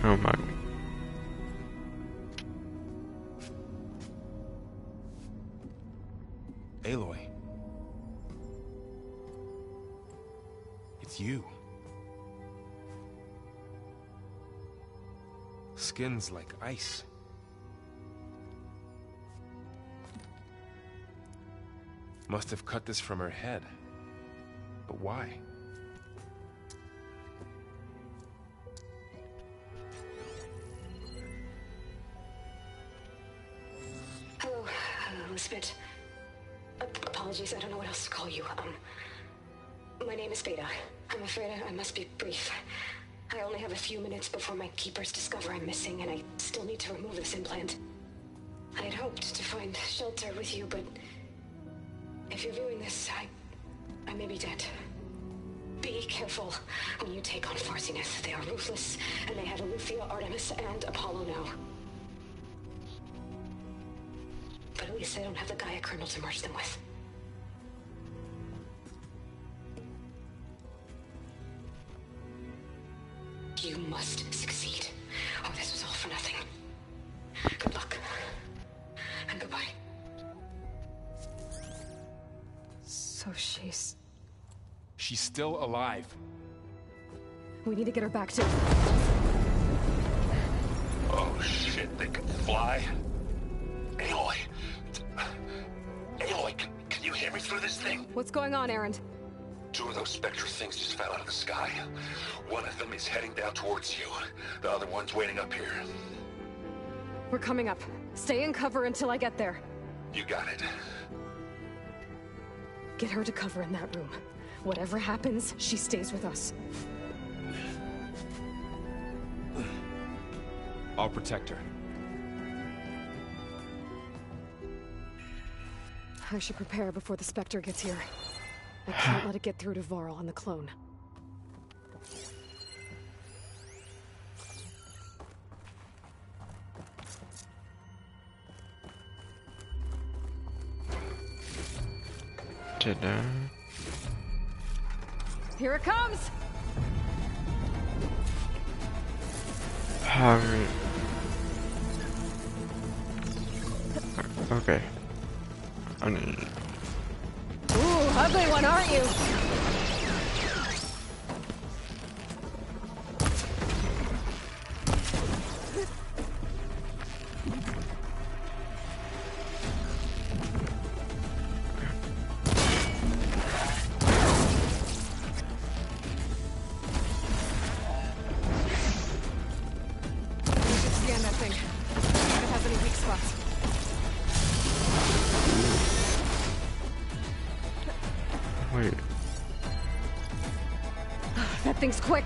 Oh my. Aloy. It's you. Skin's like ice. Must have cut this from her head. But why? Hello, Elizabeth. Apologies, I don't know what else to call you. My name is Beta. I'm afraid I must be brief. I only have a few minutes before my keepers discover I'm missing, and I still need to remove this implant. I had hoped to find shelter with you, but if you're viewing this, I may be dead. Be careful when you take on Farsiness. They are ruthless, and they have Aletheia, Artemis, and Apollo now. But at least they don't have the Gaia kernel to merge them with. You must succeed, or this was all for nothing. Good luck. And goodbye. So she's still alive. We need to get her back to... Oh shit, they can fly? Aloy! Aloy, can you hear me through this thing? What's going on, Erend? Two of those spectral things just fell out of the sky. One of them is heading down towards you. The other one's waiting up here. We're coming up. Stay in cover until I get there. You got it. Get her to cover in that room. Whatever happens, she stays with us. I'll protect her. I should prepare before the Spectre gets here. I can't let it get through to Varl and the clone. Ta-da. Here it comes! Okay. I need... Ooh, ugly one, aren't you? Scan that thing. See if it has any weak spots. Wait. That thing's quick.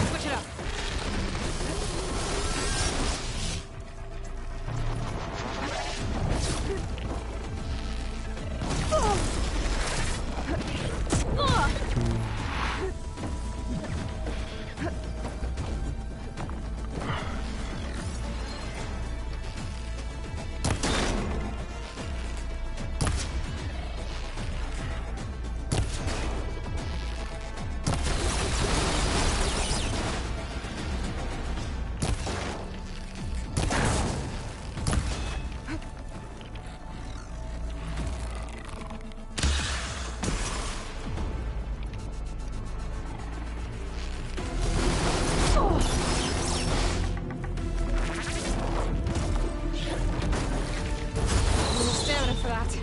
Switch it up. Stamina for that.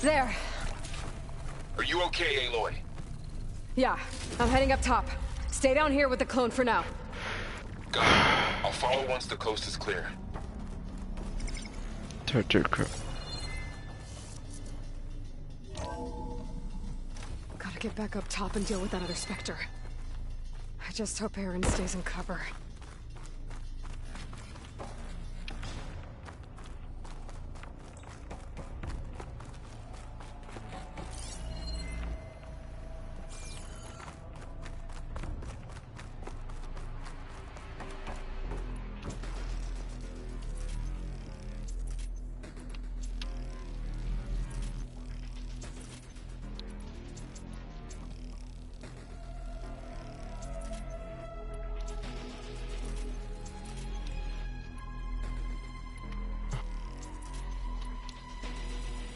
There. Are you okay, Aloy? Yeah, I'm heading up top. Stay down here with the clone for now. Got it. I'll follow once the coast is clear. Gotta get back up top and deal with that other Spectre. I just hope Aaron stays in cover.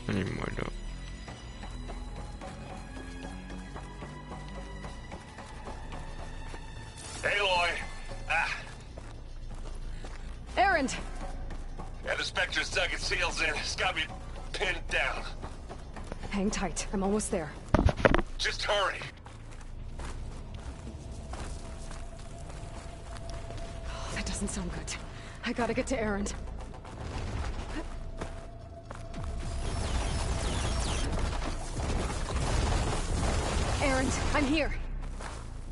Anymore though. Aloy! Aaron! Yeah, the Spectre's dug its heels in. It's got me pinned down. Hang tight. I'm almost there. Just hurry. Oh, that doesn't sound good. I gotta get to Aaron. Aaron, I'm here.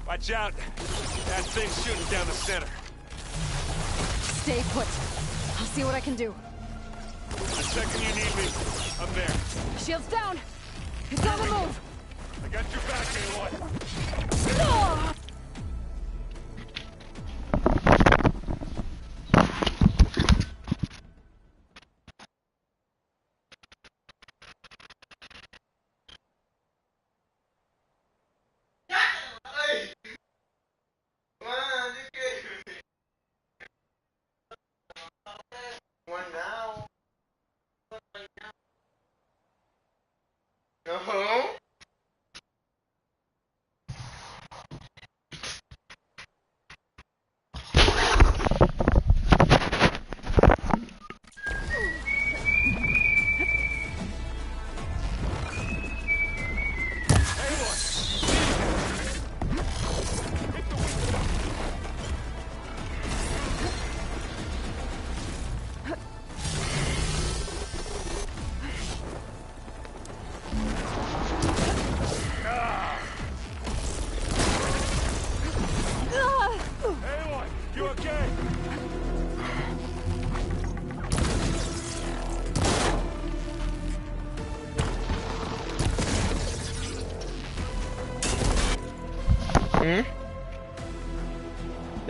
Watch out. That thing's shooting down the center. Stay put. I'll see what I can do. The second you need me, I'm there. Shields down! It's on the move! I got your back, Aloy. Ah! No.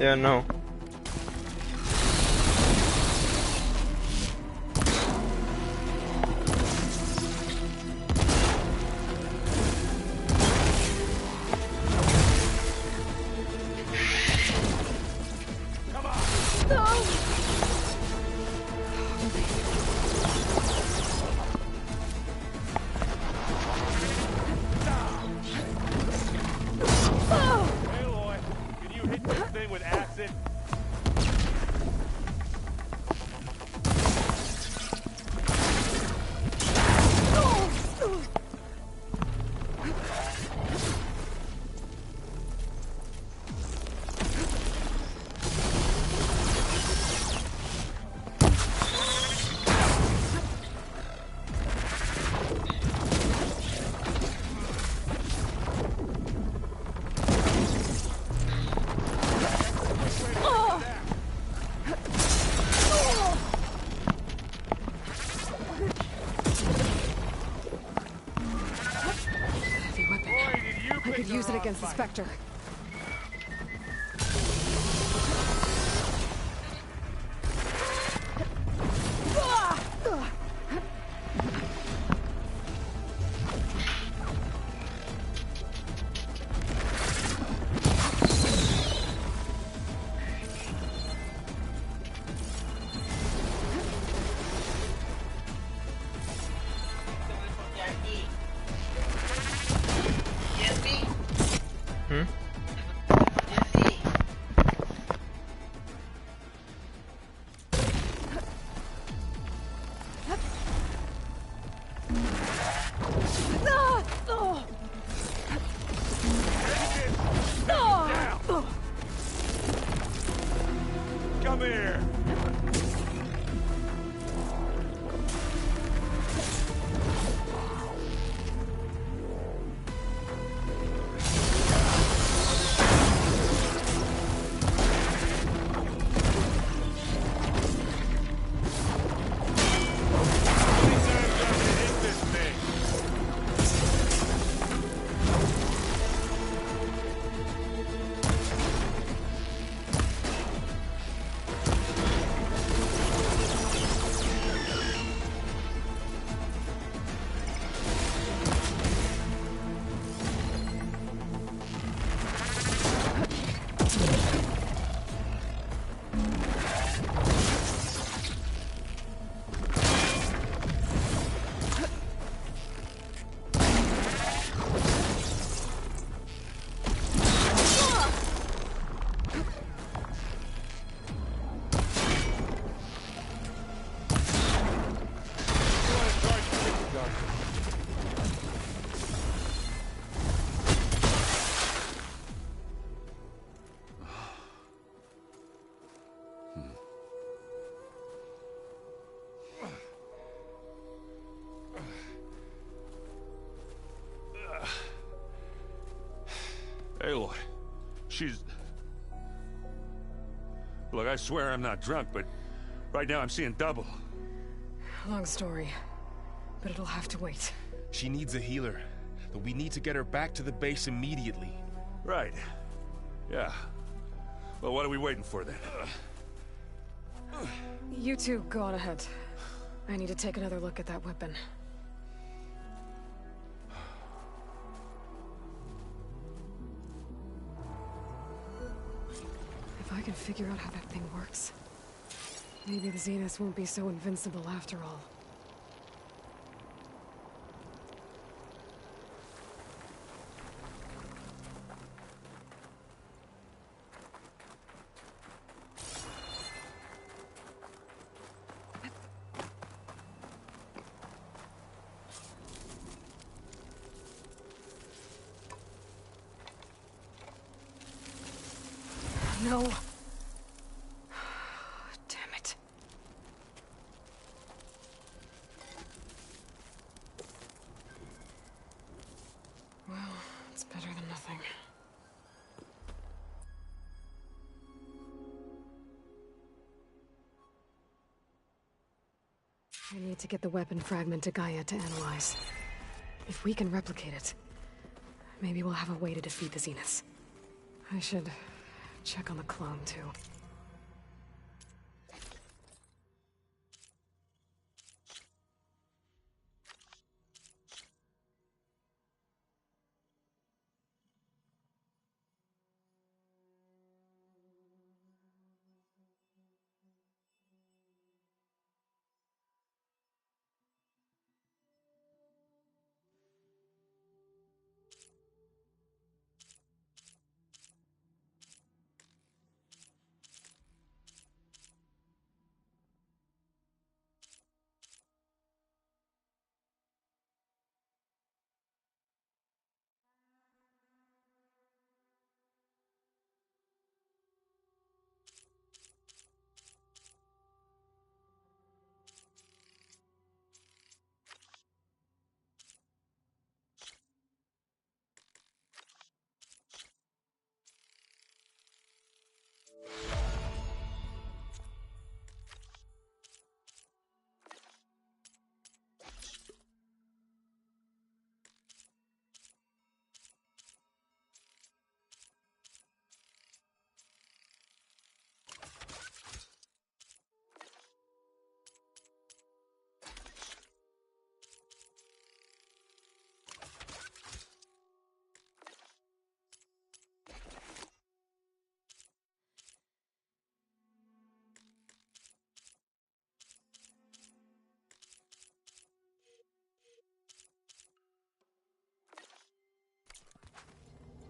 Yeah, no. Use it against the Spectre. Come here! Aloy, she's... Look, I swear I'm not drunk, but right now I'm seeing double. Long story, but it'll have to wait. She needs a healer, but we need to get her back to the base immediately. Right. Yeah. Well, what are we waiting for then? You two go on ahead. I need to take another look at that weapon. If I can figure out how that thing works, maybe the Zeniths won't be so invincible after all. No. Damn it. Well, it's better than nothing. I need to get the weapon fragment to Gaia to analyze. If we can replicate it, maybe we'll have a way to defeat the Zeniths. I should check on the clone, too.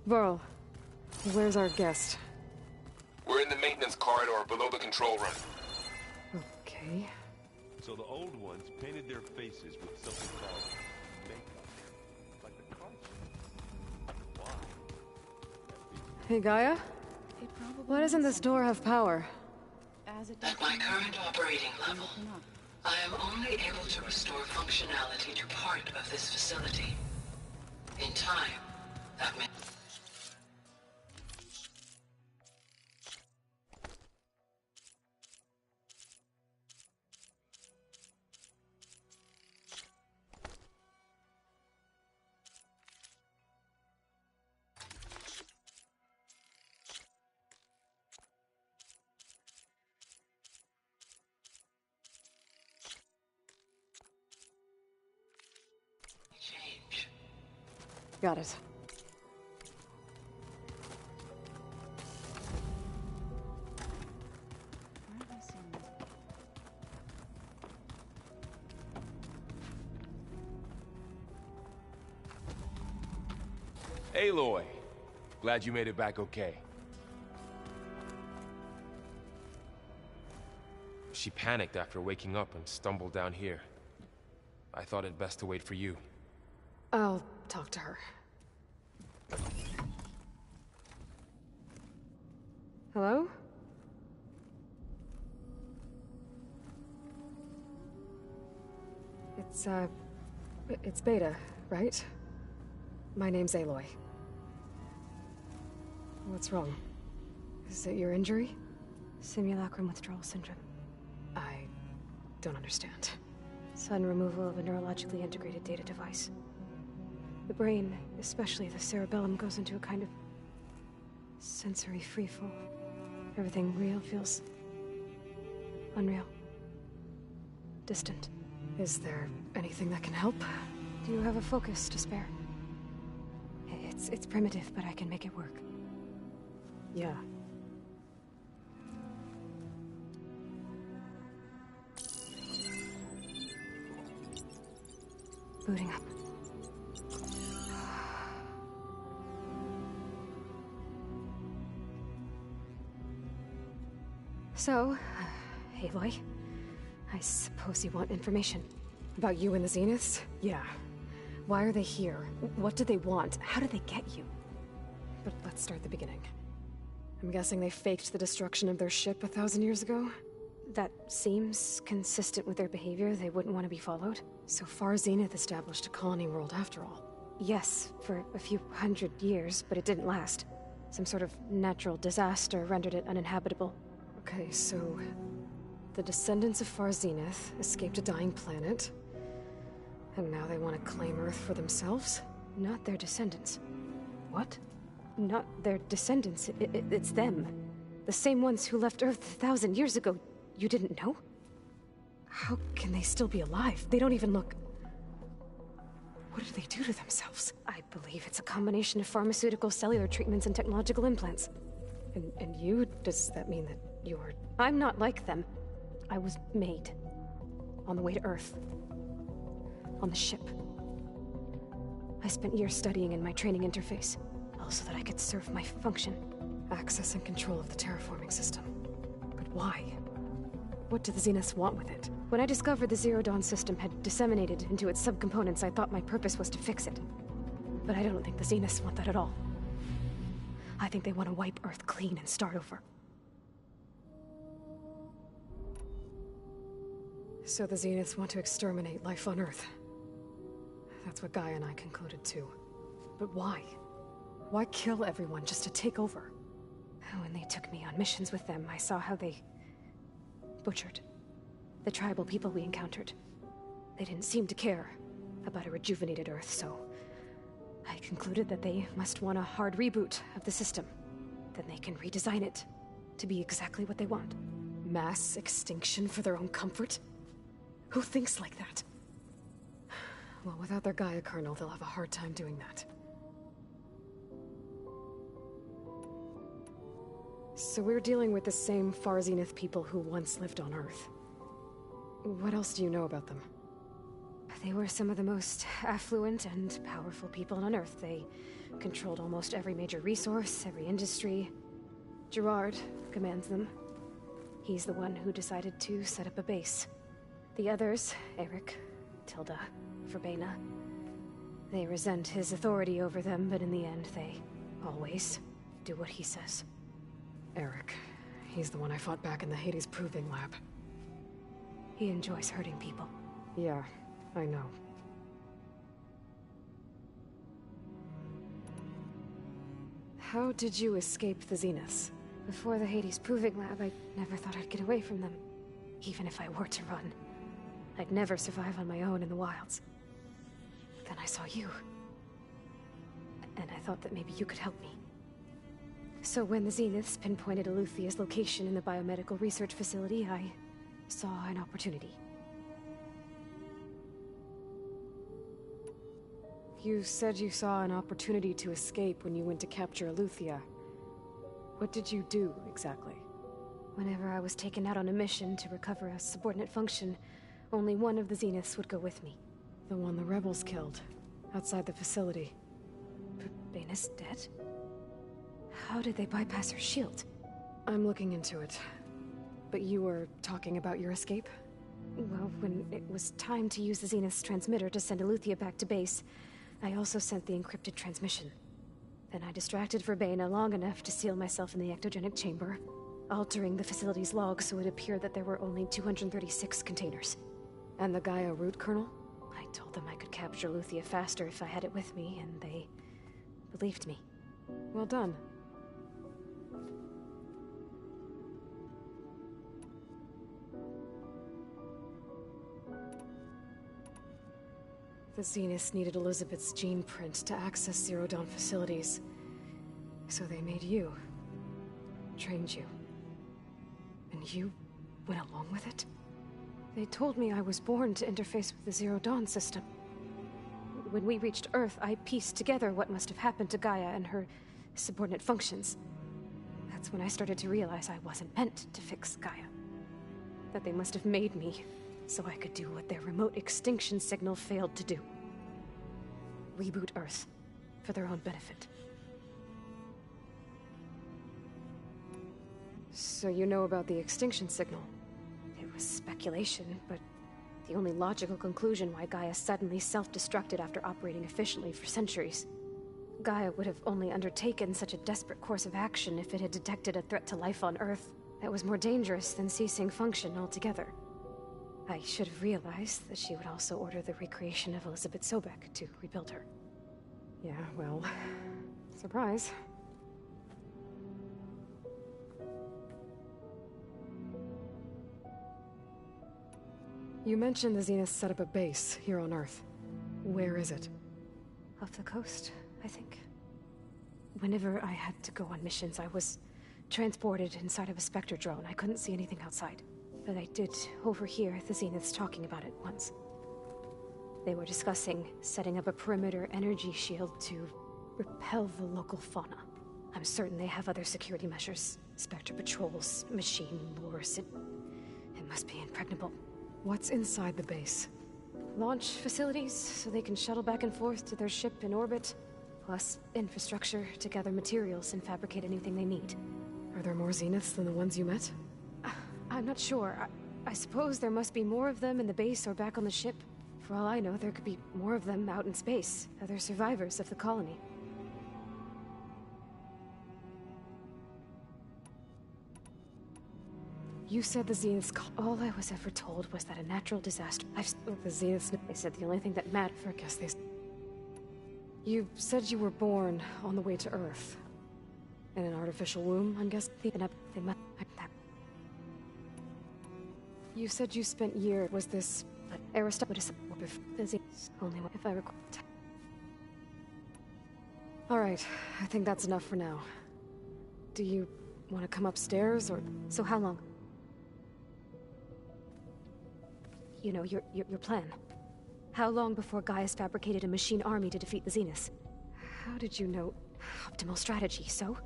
Varl, where's our guest? We're in the maintenance corridor below the control room. Okay. So the old ones painted their faces with something called makeup. Like the car. Why? Hey, Gaia? Why doesn't this door have power? At my current operating level, I am only able to restore functionality to part of this facility. In time, that may... change. Got it. Aloy, glad you made it back okay. She panicked after waking up and stumbled down here. I thought it best to wait for you. I'll talk to her. Hello? It's Beta, right? My name's Aloy. What's wrong? Is it your injury? Simulacrum withdrawal syndrome. I don't understand. Sudden removal of a neurologically integrated data device. The brain, especially the cerebellum, goes into a kind of sensory freefall. Everything real feels unreal. Distant. Is there anything that can help? Do you have a focus to spare? It's primitive, but I can make it work. Yeah. Booting up. So, Aloy, I suppose you want information. About you and the Zeniths? Yeah. Why are they here? What do they want? How did they get you? But let's start at the beginning. I'm guessing they faked the destruction of their ship 1,000 years ago? That seems consistent with their behavior. They wouldn't want to be followed. So far, Zenith established a colony world after all. Yes, for a few hundred years, but it didn't last. Some sort of natural disaster rendered it uninhabitable. Okay, so... the descendants of Far Zenith escaped a dying planet, and now they want to claim Earth for themselves? Not their descendants. What? Not their descendants. It's them. The same ones who left Earth 1,000 years ago. You didn't know? How can they still be alive? They don't even look... What did they do to themselves? I believe it's a combination of pharmaceutical, cellular treatments, and technological implants. And you? Does that mean that you're... I'm not like them. I was made. On the way to Earth. On the ship. I spent years studying in my training interface, all so that I could serve my function. Access and control of the terraforming system. But why? What do the Zeniths want with it? When I discovered the Zero Dawn system had disseminated into its subcomponents, I thought my purpose was to fix it. But I don't think the Zeniths want that at all. I think they want to wipe Earth clean and start over. So the Zeniths want to exterminate life on Earth. That's what Gaia and I concluded too. But why? Why kill everyone just to take over? When they took me on missions with them, I saw how they... butchered the tribal people we encountered. They didn't seem to care about a rejuvenated Earth, so... I concluded that they must want a hard reboot of the system. Then they can redesign it to be exactly what they want. Mass extinction for their own comfort? Who thinks like that? Well, without their Gaia kernel, they'll have a hard time doing that. So we're dealing with the same Far Zenith people who once lived on Earth. What else do you know about them? They were some of the most affluent and powerful people on Earth. They controlled almost every major resource, every industry. Gerard commands them. He's the one who decided to set up a base. The others, Eric, Tilda, Verbena, they resent his authority over them, but in the end, they always do what he says. Eric. He's the one I fought back in the Hades Proving Lab. He enjoys hurting people. Yeah, I know. How did you escape the Zeniths? Before the Hades Proving Lab, I never thought I'd get away from them. Even if I were to run. I'd never survive on my own in the wilds. Then I saw you. And I thought that maybe you could help me. So when the Zeniths pinpointed Eluthia's location in the biomedical research facility, I saw an opportunity. You said you saw an opportunity to escape when you went to capture Eluthia. What did you do, exactly? Whenever I was taken out on a mission to recover a subordinate function, only one of the Zeniths would go with me. The one the rebels killed, outside the facility. But Baina's dead? How did they bypass her shield? I'm looking into it. But you were talking about your escape? Well, when it was time to use the Zenith's transmitter to send Eluthia back to base, I also sent the encrypted transmission. Then I distracted Verbena long enough to seal myself in the ectogenic chamber, altering the facility's log so it appeared that there were only 236 containers. And the Gaia root kernel? I told them I could capture Eluthia faster if I had it with me, and they believed me. Well done. The Zeniths needed Elizabeth's gene print to access Zero Dawn facilities. So they made you. Trained you. And you went along with it? They told me I was born to interface with the Zero Dawn system. When we reached Earth, I pieced together what must have happened to Gaia and her subordinate functions. That's when I started to realize I wasn't meant to fix Gaia. That they must have made me so I could do what their remote extinction signal failed to do. Reboot Earth, for their own benefit. So you know about the extinction signal? It was speculation, but the only logical conclusion why Gaia suddenly self-destructed after operating efficiently for centuries. Gaia would have only undertaken such a desperate course of action if it had detected a threat to life on Earth that was more dangerous than ceasing function altogether. I should have realized that she would also order the recreation of Elizabeth Sobek to rebuild her. Yeah, well, surprise. You mentioned the Zeniths set up a base here on Earth. Where is it? Off the coast, I think. Whenever I had to go on missions, I was transported inside of a Spectre drone. I couldn't see anything outside. But I did overhear the Zeniths talking about it once. They were discussing setting up a perimeter energy shield to repel the local fauna. I'm certain they have other security measures. Spectre patrols, machine lures. It must be impregnable. What's inside the base? Launch facilities, so they can shuttle back and forth to their ship in orbit. Plus, infrastructure to gather materials and fabricate anything they need. Are there more Zeniths than the ones you met? I'm not sure. I suppose there must be more of them in the base or back on the ship. For all I know, there could be more of them out in space. Other survivors of the colony. You said the Zeniths All I was ever told was that a natural disaster... the Zeniths... They said the only thing that mattered... I guess they... You said you were born on the way to Earth. In an artificial womb, I'm guessing? You said you spent years... Was this... Aristotle... Only if I recall... Alright, I think that's enough for now. Do you want to come upstairs, or... So how long? You know, your plan. How long before Gaius fabricated a machine army to defeat the Zeniths? How did you know? Optimal strategy, so?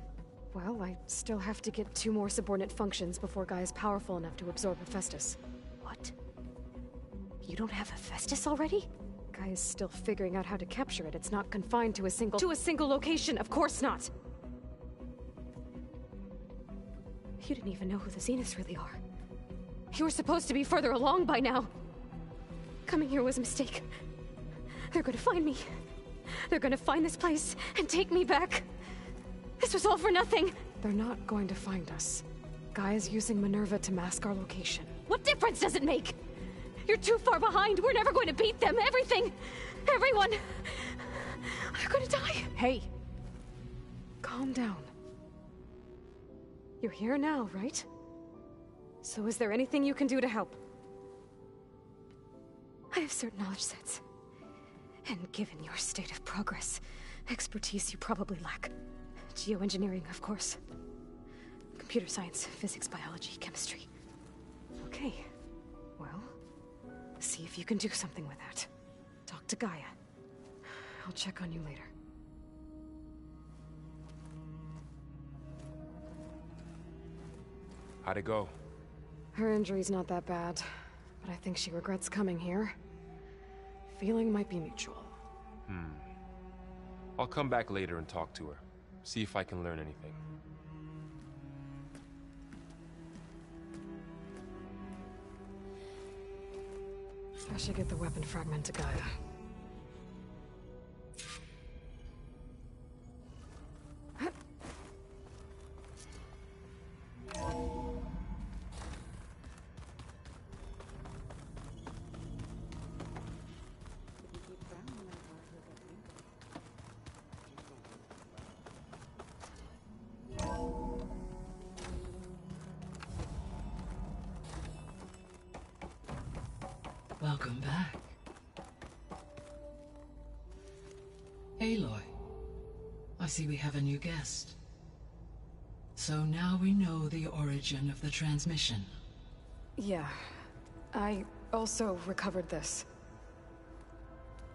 Well, I still have to get 2 more subordinate functions before Gaia is powerful enough to absorb Hephaestus. What? You don't have Hephaestus already? Gaia's still figuring out how to capture it. It's not confined to a single location, of course not! You didn't even know who the Zeniths really are. You were supposed to be further along by now. Coming here was a mistake. They're gonna find me. They're gonna find this place and take me back. This was all for nothing. They're not going to find us. Gaia's using Minerva to mask our location. What difference does it make? You're too far behind. We're never going to beat them. Everything. Everyone. They're gonna die. Hey. Calm down. You're here now, right? So is there anything you can do to help? I have certain knowledge sets. And given your state of progress, expertise you probably lack. Geoengineering, of course. Computer science, physics, biology, chemistry. Okay. Well, see if you can do something with that. Talk to Gaia. I'll check on you later. How'd it go? Her injury's not that bad, but I think she regrets coming here. Feeling might be mutual. I'll come back later and talk to her. See if I can learn anything. I should get the weapon fragment to Gaia. Welcome back. Aloy, I see we have a new guest. So now we know the origin of the transmission. Yeah. I also recovered this.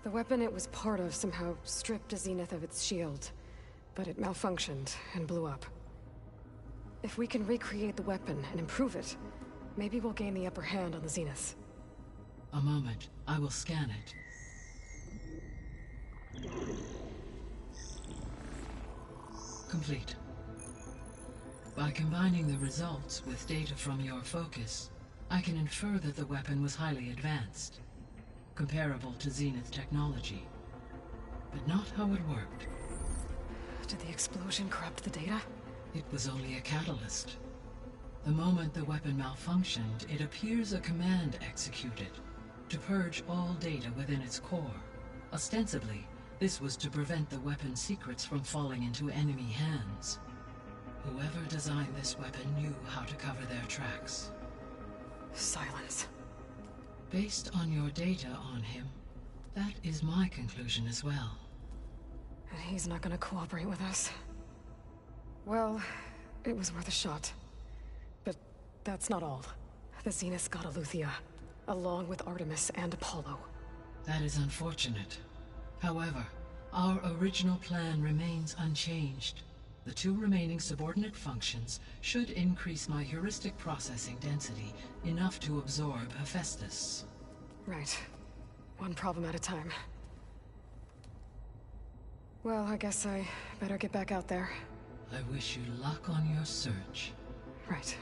The weapon it was part of somehow stripped a Zenith of its shield, but it malfunctioned and blew up. If we can recreate the weapon and improve it, maybe we'll gain the upper hand on the Zeniths. A moment, I will scan it. Complete. By combining the results with data from your focus, I can infer that the weapon was highly advanced, comparable to Zenith technology, but not how it worked. Did the explosion corrupt the data? It was only a catalyst. The moment the weapon malfunctioned, it appears a command executed to purge all data within its core. Ostensibly, this was to prevent the weapon's secrets from falling into enemy hands. Whoever designed this weapon knew how to cover their tracks. Silence. Based on your data on him, that is my conclusion as well. And he's not gonna cooperate with us. Well, It was worth a shot. But that's not all. The Zeniths got Aletheia, along with Artemis and Apollo. That is unfortunate. However, our original plan remains unchanged. The 2 remaining subordinate functions should increase my heuristic processing density enough to absorb Hephaestus. Right. One problem at a time. Well, I guess I better get back out there. I wish you luck on your search. Right.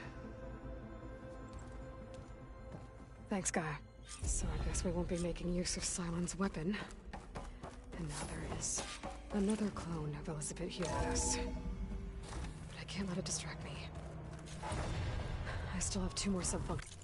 Thanks, Gaia. So I guess we won't be making use of Cylon's weapon. And now there is another clone of Elizabeth here with us. But I can't let it distract me. I still have 2 more sub-functions.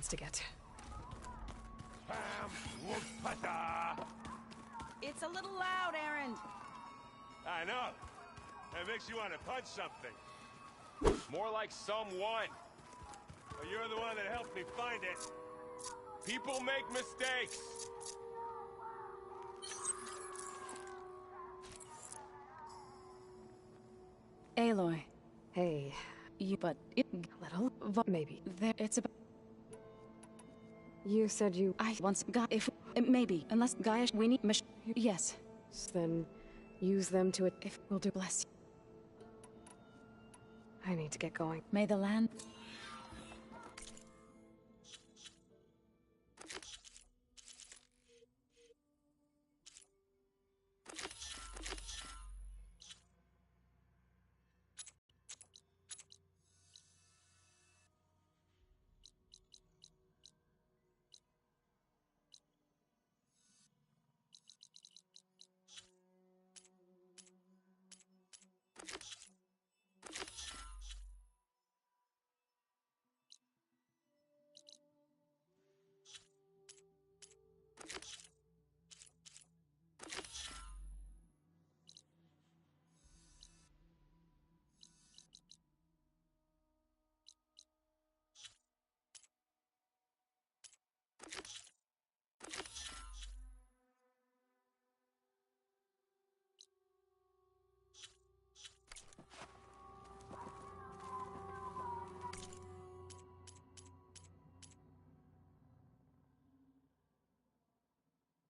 To get. It's a little loud, Aaron. I know. That makes you want to punch something. More like someone. Well, you're the one that helped me find it. People make mistakes. Aloy. Hey. But it... Little? Maybe. There, it's about... You said you... I once got... If... Maybe. Unless Gaia... We need... Yes. Then use them to... If... We'll do... Bless you. I need to get going. May the land...